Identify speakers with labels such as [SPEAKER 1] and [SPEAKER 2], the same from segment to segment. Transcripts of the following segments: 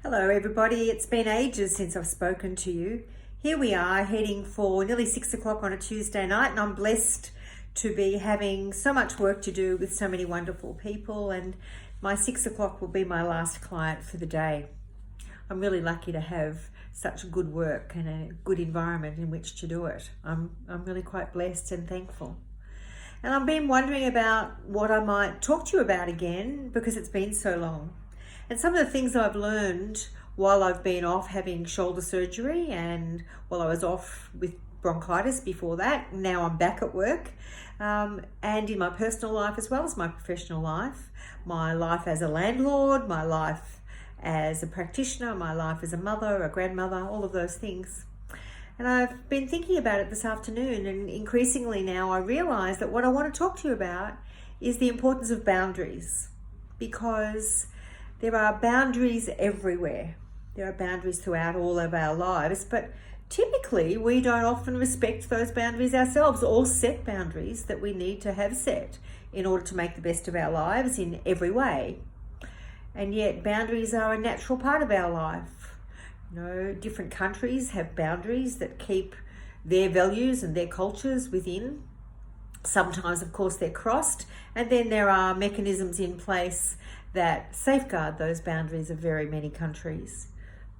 [SPEAKER 1] Hello everybody, it's been ages since I've spoken to you. Here we are heading for nearly 6 o'clock on a Tuesday night, and I'm blessed to be having so much work to do with so many wonderful people, and my 6 o'clock will be my last client for the day. I'm really lucky to have such good work and a good environment in which to do it. I'm really quite blessed and thankful. And I've been wondering about what I might talk to you about again because it's been so long. And some of the things I've learned while I've been off having shoulder surgery and while I was off with bronchitis before that, now I'm back at work, and in my personal life as well as my professional life, my life as a landlord, my life as a practitioner, my life as a mother, a grandmother, all of those things. And I've been thinking about it this afternoon, and increasingly now I realise that what I want to talk to you about is the importance of boundaries, because there are boundaries everywhere. There are boundaries throughout all of our lives, but typically we don't often respect those boundaries ourselves or set boundaries that we need to have set in order to make the best of our lives in every way. And yet boundaries are a natural part of our life. You know, different countries have boundaries that keep their values and their cultures within. Sometimes, of course, they're crossed, and then there are mechanisms in place that safeguard those boundaries of very many countries.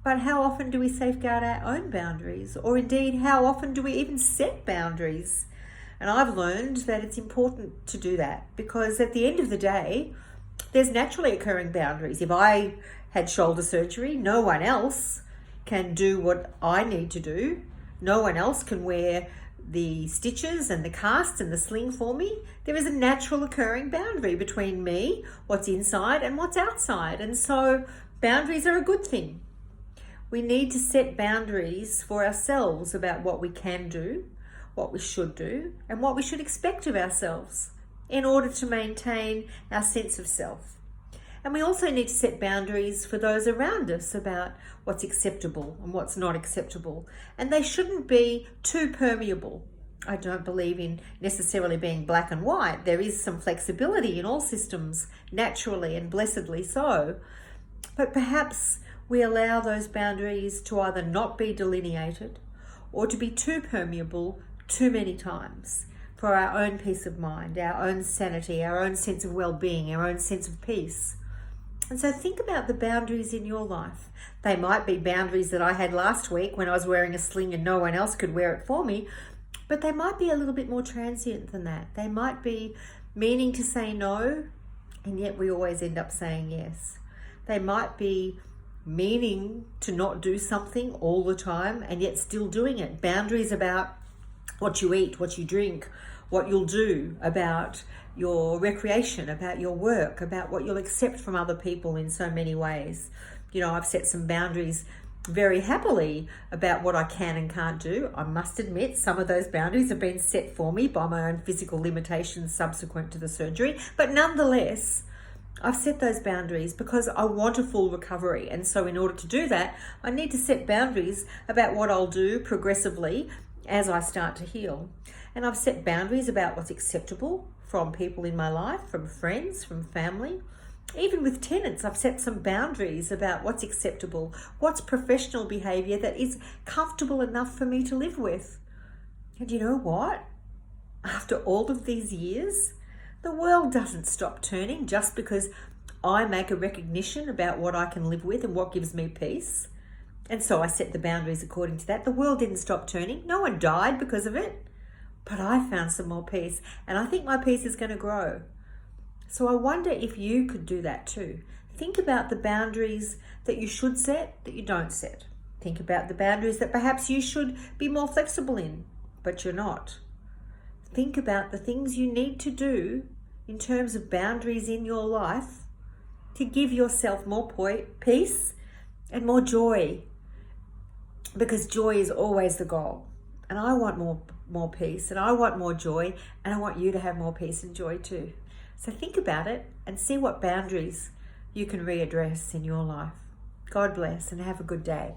[SPEAKER 1] But how often do we safeguard our own boundaries? Or indeed, how often do we even set boundaries? And I've learned that it's important to do that, because at the end of the day, there's naturally occurring boundaries. If I had shoulder surgery, no one else can do what I need to do. No one else can wear the stitches and the cast and the sling for me. There is a natural occurring boundary between me, what's inside and what's outside. And so boundaries are a good thing. We need to set boundaries for ourselves about what we can do, what we should do, and what we should expect of ourselves in order to maintain our sense of self. And we also need to set boundaries for those around us about what's acceptable and what's not acceptable. And they shouldn't be too permeable. I don't believe in necessarily being black and white. There is some flexibility in all systems, naturally and blessedly so. But perhaps we allow those boundaries to either not be delineated or to be too permeable too many times for our own peace of mind, our own sanity, our own sense of well-being, our own sense of peace. And so think about the boundaries in your life. They might be boundaries that I had last week when I was wearing a sling and no one else could wear it for me, but they might be a little bit more transient than that. They might be meaning to say no, and yet we always end up saying yes. They might be meaning to not do something all the time and yet still doing it. Boundaries about what you eat, what you drink, what you'll do, about your recreation, about your work, about what you'll accept from other people in so many ways. You know, I've set some boundaries very happily about what I can and can't do. I must admit, some of those boundaries have been set for me by my own physical limitations subsequent to the surgery, but nonetheless, I've set those boundaries because I want a full recovery. And so in order to do that, I need to set boundaries about what I'll do progressively as I start to heal. And I've set boundaries about what's acceptable from people in my life, from friends, from family. Even with tenants, I've set some boundaries about what's acceptable, what's professional behaviour that is comfortable enough for me to live with. And you know what? After all of these years, the world doesn't stop turning just because I make a recognition about what I can live with and what gives me peace. And so I set the boundaries according to that. The world didn't stop turning. No one died because of it. But I found some more peace, and I think my peace is going to grow. So I wonder if you could do that too. Think about the boundaries that you should set, that you don't set. Think about the boundaries that perhaps you should be more flexible in, but you're not. Think about the things you need to do in terms of boundaries in your life to give yourself more peace and more joy, because joy is always the goal. And I want more peace, and I want more joy, and I want you to have more peace and joy too. So think about it and see what boundaries you can readdress in your life. God bless and have a good day.